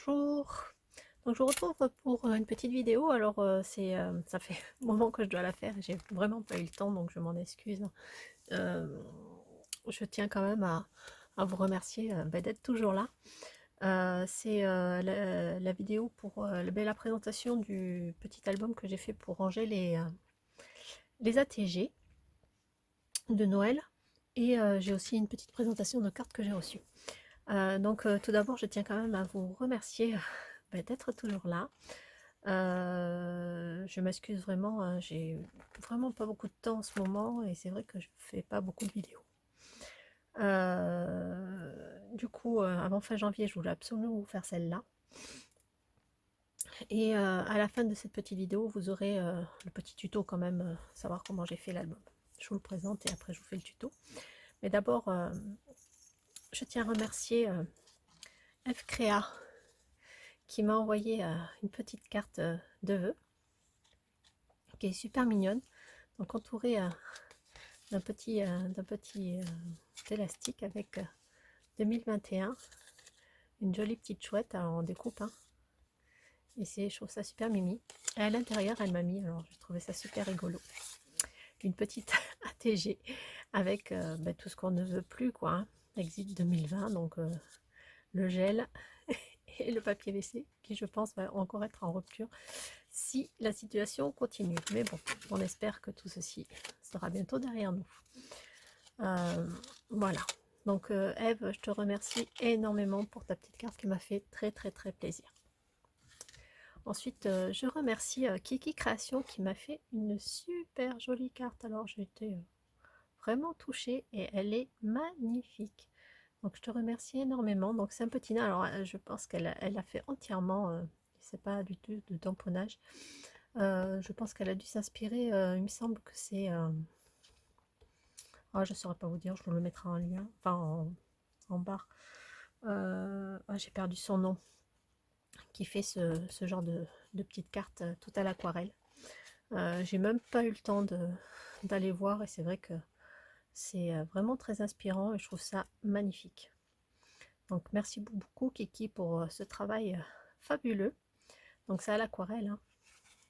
Bonjour, donc je vous retrouve pour une petite vidéo. Alors ça fait un moment que je dois la faire et j'ai vraiment pas eu le temps, donc je m'en excuse. Euh, je tiens quand même à vous remercier d'être toujours là. C'est la vidéo pour la présentation du petit album que j'ai fait pour ranger les ATG de Noël. Et j'ai aussi une petite présentation de cartes que j'ai reçues. Donc tout d'abord, je tiens quand même à vous remercier d'être toujours là. Je m'excuse vraiment, hein, j'ai vraiment pas beaucoup de temps en ce moment et c'est vrai que je fais pas beaucoup de vidéos. Du coup, avant fin janvier, je voulais absolument vous faire celle-là. Et à la fin de cette petite vidéo, vous aurez le petit tuto quand même, savoir comment j'ai fait l'album. Je vous le présente et après je vous fais le tuto. Mais d'abord, je tiens à remercier Fcrea qui m'a envoyé une petite carte de vœux qui est super mignonne, donc entourée d'un petit élastique avec 2021, une jolie petite chouette en découpe, hein. Et je trouve ça super mimi. Et à l'intérieur, elle m'a mis, alors j'ai trouvé ça super rigolo, une petite ATG avec tout ce qu'on ne veut plus, quoi, hein. Exit 2020, donc le gel et le papier WC, qui je pense va encore être en rupture si la situation continue. Mais bon, on espère que tout ceci sera bientôt derrière nous. Voilà. Donc Eve, je te remercie énormément pour ta petite carte qui m'a fait très très très plaisir. Ensuite, je remercie Kiki Création qui m'a fait une super jolie carte. Alors j'ai été vraiment touchée et elle est magnifique. Donc je te remercie énormément. Donc c'est un petit nain. Alors je pense qu'elle a fait entièrement, c'est pas du tout de tamponnage. Je pense qu'elle a dû s'inspirer, il me semble que c'est... je ne saurais pas vous dire, je vous le mettrai en lien, enfin en barre. J'ai perdu son nom, qui fait ce genre de petites cartes tout à l'aquarelle. J'ai même pas eu le temps d'aller voir et c'est vrai que c'est vraiment très inspirant et je trouve ça magnifique. Donc merci beaucoup Kiki pour ce travail fabuleux. Donc c'est à l'aquarelle, hein.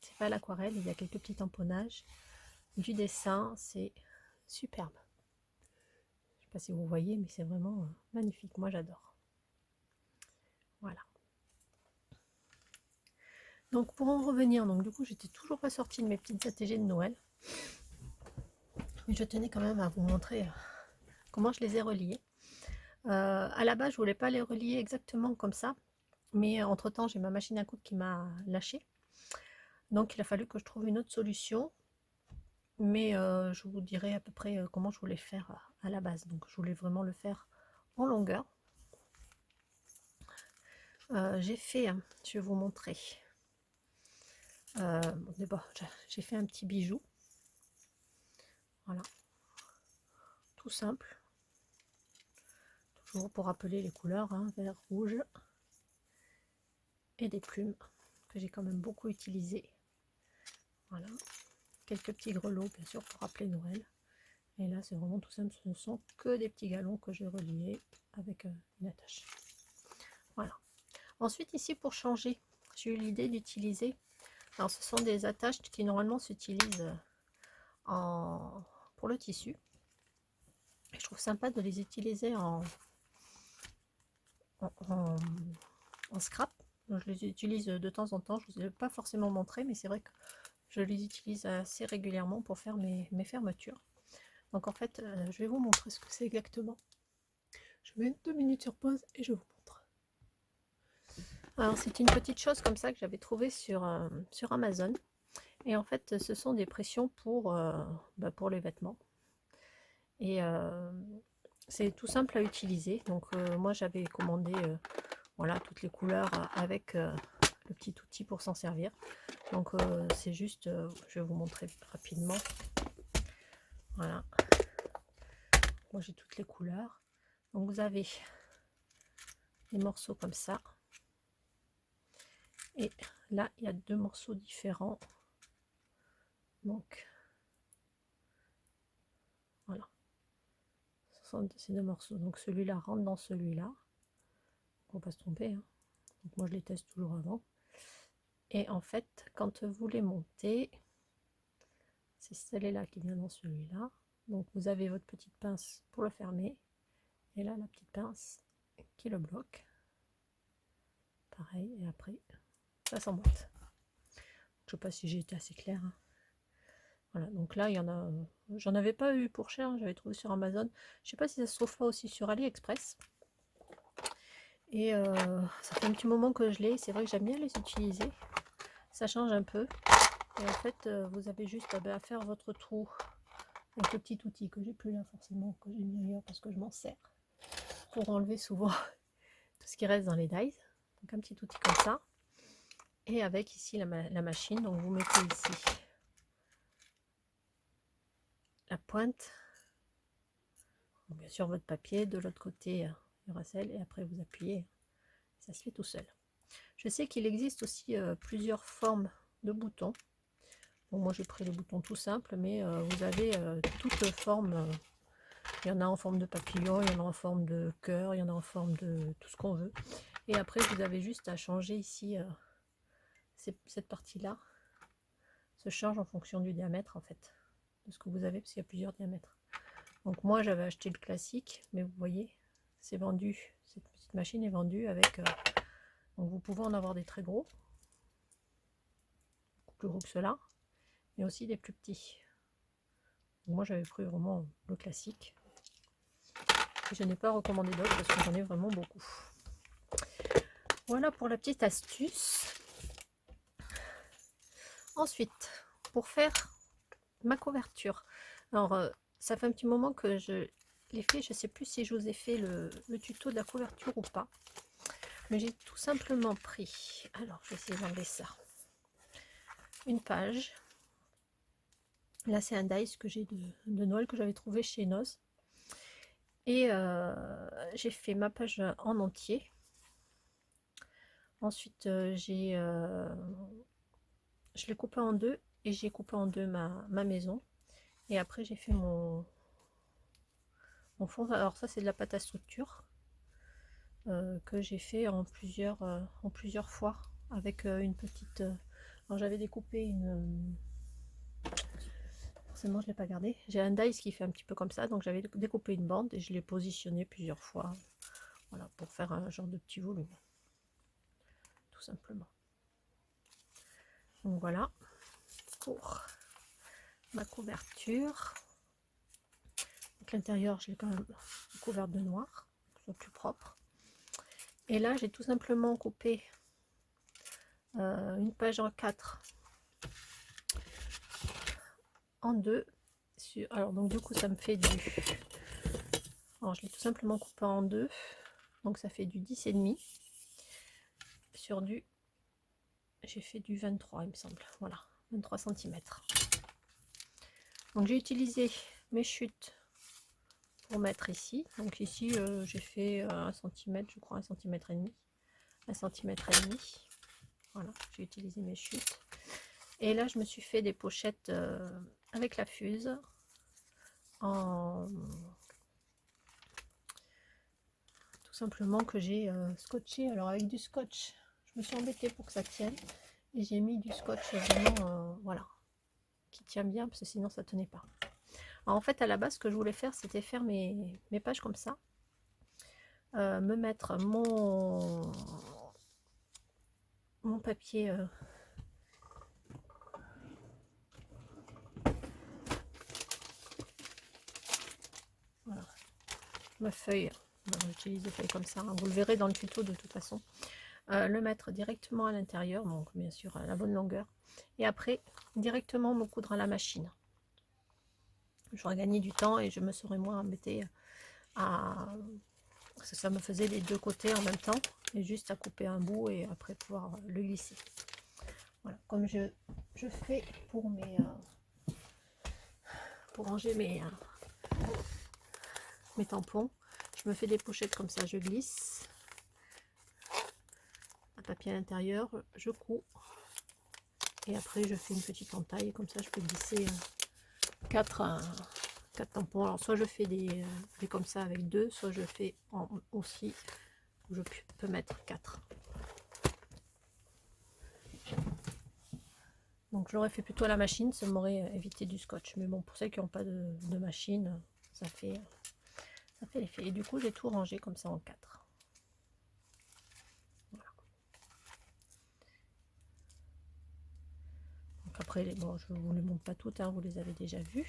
C'est pas à l'aquarelle, il y a quelques petits tamponnages, du dessin, c'est superbe. Je sais pas si vous voyez, mais c'est vraiment magnifique, moi j'adore. Voilà. Donc pour en revenir, donc du coup j'étais toujours pas sortie de mes petites ATG de Noël. Mais je tenais quand même à vous montrer comment je les ai reliées. À la base je voulais pas les relier exactement comme ça. Mais entre temps j'ai ma machine à coudre qui m'a lâché. Donc il a fallu que je trouve une autre solution. Mais je vous dirai à peu près comment je voulais faire à la base. Donc je voulais vraiment le faire en longueur. J'ai fait, je vais vous montrer. D'abord j'ai fait un petit bijou. Voilà. Tout simple. Toujours pour rappeler les couleurs, hein, vert, rouge. Et des plumes que j'ai quand même beaucoup utilisées. Voilà. Quelques petits grelots bien sûr pour rappeler Noël. Et là c'est vraiment tout simple, ce ne sont que des petits galons que j'ai reliés avec une attache. Voilà. Ensuite ici pour changer, j'ai eu l'idée d'utiliser, alors ce sont des attaches qui normalement s'utilisent pour le tissu. Et je trouve sympa de les utiliser en scrap. Donc, je les utilise de temps en temps, je ne vous ai pas forcément montré, mais c'est vrai que je les utilise assez régulièrement pour faire mes fermetures. Donc en fait, je vais vous montrer ce que c'est exactement. Je mets 2 minutes sur pause et je vous montre. Alors c'est une petite chose comme ça que j'avais trouvé sur Amazon. Et en fait, ce sont des pressions pour les vêtements. Et c'est tout simple à utiliser. Donc moi j'avais commandé voilà, toutes les couleurs avec le petit outil pour s'en servir. Donc c'est juste, je vais vous montrer rapidement. Voilà. Moi j'ai toutes les couleurs. Donc vous avez des morceaux comme ça. Et là, il y a 2 morceaux différents. Donc, voilà. Ce sont ces 2 morceaux. Donc celui-là rentre dans celui-là. Faut pas se tromper, hein. Donc moi je les teste toujours avant. Et en fait, quand vous les montez, c'est celle-là qui vient dans celui-là. Donc vous avez votre petite pince pour le fermer. Et là, la petite pince qui le bloque. Pareil, et après, ça s'emboîte. Je sais pas si j'ai été assez claire. Hein. Voilà, donc là, il y en a. J'en avais pas eu pour cher, j'avais trouvé sur Amazon. Je sais pas si ça se trouve pas aussi sur AliExpress. Et ça fait un petit moment que je l'ai. C'est vrai que j'aime bien les utiliser. Ça change un peu. Et en fait, vous avez juste à faire votre trou avec le petit outil que j'ai plus là forcément, que j'ai mis ailleurs parce que je m'en sers pour enlever souvent tout ce qui reste dans les dies. Donc un petit outil comme ça. Et avec ici la machine. Donc vous mettez ici la pointe. Donc, bien sûr votre papier. De l'autre côté, il y aura celle. Et après vous appuyez. Ça se fait tout seul. Je sais qu'il existe aussi plusieurs formes de boutons. Bon, moi j'ai pris les boutons tout simples, mais vous avez toutes formes. Il y en a en forme de papillon, il y en a en forme de cœur, il y en a en forme de tout ce qu'on veut. Et après vous avez juste à changer ici cette partie-là. Se change en fonction du diamètre en fait, de ce que vous avez, parce qu'il y a plusieurs diamètres. Donc moi j'avais acheté le classique, mais vous voyez, c'est vendu. Cette petite machine est vendue avec... donc vous pouvez en avoir des très gros, beaucoup plus gros que cela, mais aussi des plus petits. Donc moi j'avais pris vraiment le classique. Et je n'ai pas recommandé d'autres parce que j'en ai vraiment beaucoup. Voilà pour la petite astuce. Ensuite, pour faire ma couverture. Alors, ça fait un petit moment que je l'ai fait. Je ne sais plus si je vous ai fait le tuto de la couverture ou pas. Mais j'ai tout simplement pris... Alors, je vais essayer d'enlever ça. Une page. Là, c'est un dice que j'ai de Noël que j'avais trouvé chez Noz. Et j'ai fait ma page en entier. Ensuite, je l'ai coupé en deux et j'ai coupé en deux ma maison. Et après, j'ai fait mon fond. Alors ça, c'est de la pâte à structure que j'ai fait en plusieurs fois avec une petite... alors j'avais découpé une... forcément, je ne l'ai pas gardé. J'ai un dice qui fait un petit peu comme ça, donc j'avais découpé une bande et je l'ai positionné plusieurs fois. Voilà, pour faire un genre de petit volume. Tout simplement. Donc voilà pour ma couverture. L'intérieur, je l'ai quand même couvert de noir, pour que ce soit plus propre. Et là, j'ai tout simplement coupé une page en 4 en 2. Alors, donc du coup, ça me fait du... Alors, je l'ai tout simplement coupé en 2. Donc, ça fait du 10,5 sur du... J'ai fait du 23, il me semble. Voilà, 23 cm. Donc, j'ai utilisé mes chutes pour mettre ici. Donc ici, j'ai fait 1 cm, je crois 1,5 cm. 1,5 cm. Voilà, j'ai utilisé mes chutes. Et là, je me suis fait des pochettes avec la fuse en... tout simplement que j'ai scotché. Alors avec du scotch, je me suis embêtée pour que ça tienne. Et j'ai mis du scotch vraiment, voilà, qui tient bien, parce que sinon ça tenait pas. Alors, en fait, à la base, ce que je voulais faire, c'était faire mes pages comme ça. Me mettre mon papier voilà, ma feuille, j'utilise des feuilles comme ça, hein. Vous le verrez dans le tuto de toute façon. Le mettre directement à l'intérieur, donc bien sûr à la bonne longueur, et après directement me coudre à la machine. J'aurais gagné du temps et je me serais moins embêtée à... parce que ça me faisait les deux côtés en même temps, et juste à couper un bout et après pouvoir le glisser. Voilà, comme je fais pour mes... pour ranger mes tampons, je me fais des pochettes comme ça, je glisse un papier à l'intérieur, je couds et après je fais une petite entaille, comme ça je peux glisser 4 tampons. Alors soit je fais des comme ça avec 2, soit je fais aussi où je peux mettre 4. Donc je l'aurais fait plutôt à la machine, ça m'aurait évité du scotch. Mais bon, pour ceux qui n'ont pas de machine, ça fait l'effet. Et du coup, j'ai tout rangé comme ça en 4. Voilà. Donc après, bon, je ne vous les montre pas toutes, hein, vous les avez déjà vues.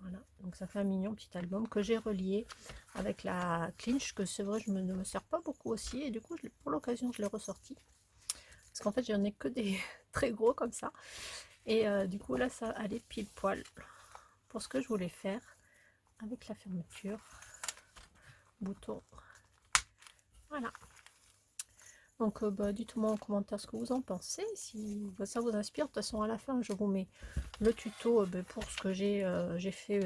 Voilà, donc ça fait un mignon petit album que j'ai relié avec la clinch, que c'est vrai, ne me sers pas beaucoup aussi. Et du coup, pour l'occasion, je l'ai ressorti. Parce qu'en fait, j'en ai que des très gros comme ça. Et du coup, là, ça allait pile poil pour ce que je voulais faire avec la fermeture. Bouton. Voilà. Donc, dites-moi en commentaire ce que vous en pensez, si ça vous inspire. De toute façon, à la fin, je vous mets le tuto pour ce que j'ai fait.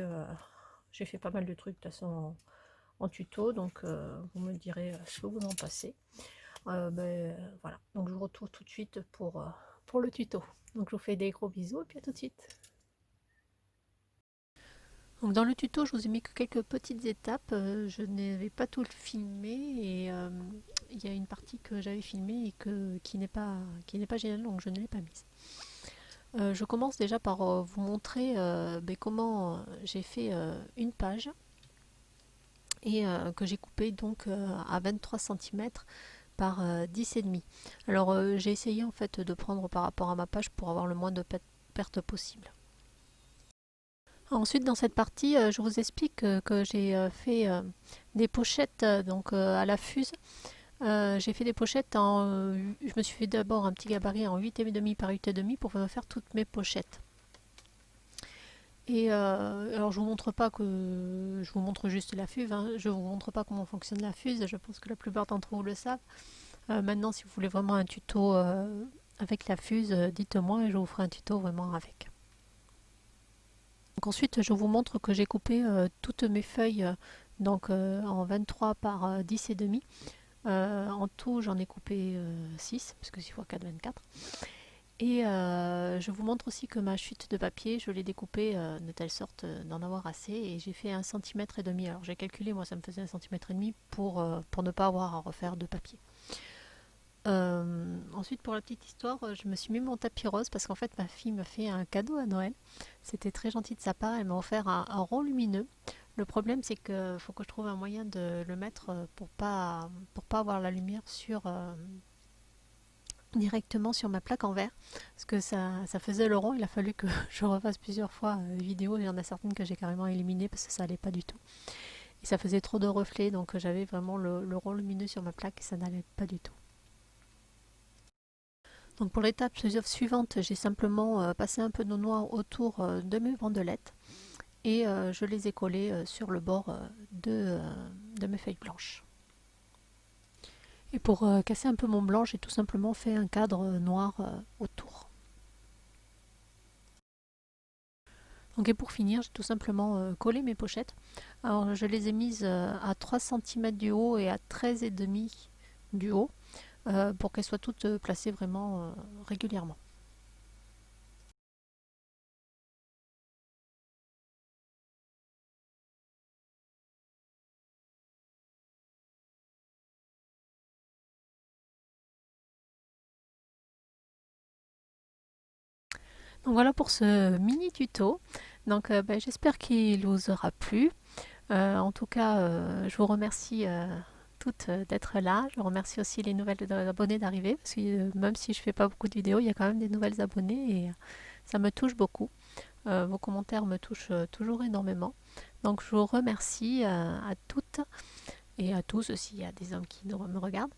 J'ai fait pas mal de trucs de toute façon en tuto, donc vous me direz ce que vous en pensez. Voilà, donc je vous retrouve tout de suite pour le tuto. Donc, je vous fais des gros bisous et puis à tout de suite. Donc dans le tuto, je vous ai mis que quelques petites étapes. Je n'avais pas tout filmé et il y a une partie que j'avais filmée et qui n'est pas géniale, donc je ne l'ai pas mise. Je commence déjà par vous montrer comment j'ai fait une page et que j'ai coupé donc à 23 cm par 10,5. Alors j'ai essayé en fait de prendre par rapport à ma page pour avoir le moins de pertes possible. Ensuite, dans cette partie, je vous explique que j'ai fait des pochettes donc à la fuse. J'ai fait des pochettes je me suis fait d'abord un petit gabarit en 8,5 par 8,5 pour faire toutes mes pochettes. Et alors, je vous montre pas que je vous montre juste la fuse. Hein. Je vous montre pas comment fonctionne la fuse. Je pense que la plupart d'entre vous le savent. Maintenant, si vous voulez vraiment un tuto avec la fuse, dites-moi et je vous ferai un tuto vraiment avec. Donc ensuite, je vous montre que j'ai coupé toutes mes feuilles en 23 par 10,5. En tout, j'en ai coupé 6, parce que 6 x 4, 24. Et je vous montre aussi que ma chute de papier, je l'ai découpée de telle sorte d'en avoir assez. Et j'ai fait 1,5 cm. Alors j'ai calculé, moi ça me faisait 1,5 cm pour ne pas avoir à refaire de papier. Ensuite, pour la petite histoire, je me suis mis mon tapis rose parce qu'en fait ma fille m'a fait un cadeau à Noël. C'était très gentil de sa part, elle m'a offert un rond lumineux. Le problème c'est qu'il faut que je trouve un moyen de le mettre pour pas avoir la lumière directement sur ma plaque en verre. Parce que ça faisait le rond, il a fallu que je refasse plusieurs fois vidéo. Il y en a certaines que j'ai carrément éliminées parce que ça allait pas du tout. Et ça faisait trop de reflets, donc j'avais vraiment le rond lumineux sur ma plaque et ça n'allait pas du tout. Donc pour l'étape suivante, j'ai simplement passé un peu de noir autour de mes bandelettes et je les ai collées sur le bord de mes feuilles blanches. Et pour casser un peu mon blanc, j'ai tout simplement fait un cadre noir autour. Donc et pour finir, j'ai tout simplement collé mes pochettes. Alors je les ai mises à 3 cm du haut et à 13,5 du haut pour qu'elles soient toutes placées vraiment régulièrement. Donc voilà pour ce mini tuto. Donc j'espère qu'il vous aura plu. En tout cas, je vous remercie toutes d'être là. Je remercie aussi les nouvelles abonnés d'arriver parce que même si je fais pas beaucoup de vidéos, il y a quand même des nouvelles abonnés et ça me touche beaucoup. Vos commentaires me touchent toujours énormément. Donc je vous remercie à toutes et à tous aussi. Il y a des hommes qui me regardent.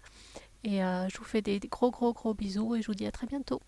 Et je vous fais des gros bisous et je vous dis à très bientôt.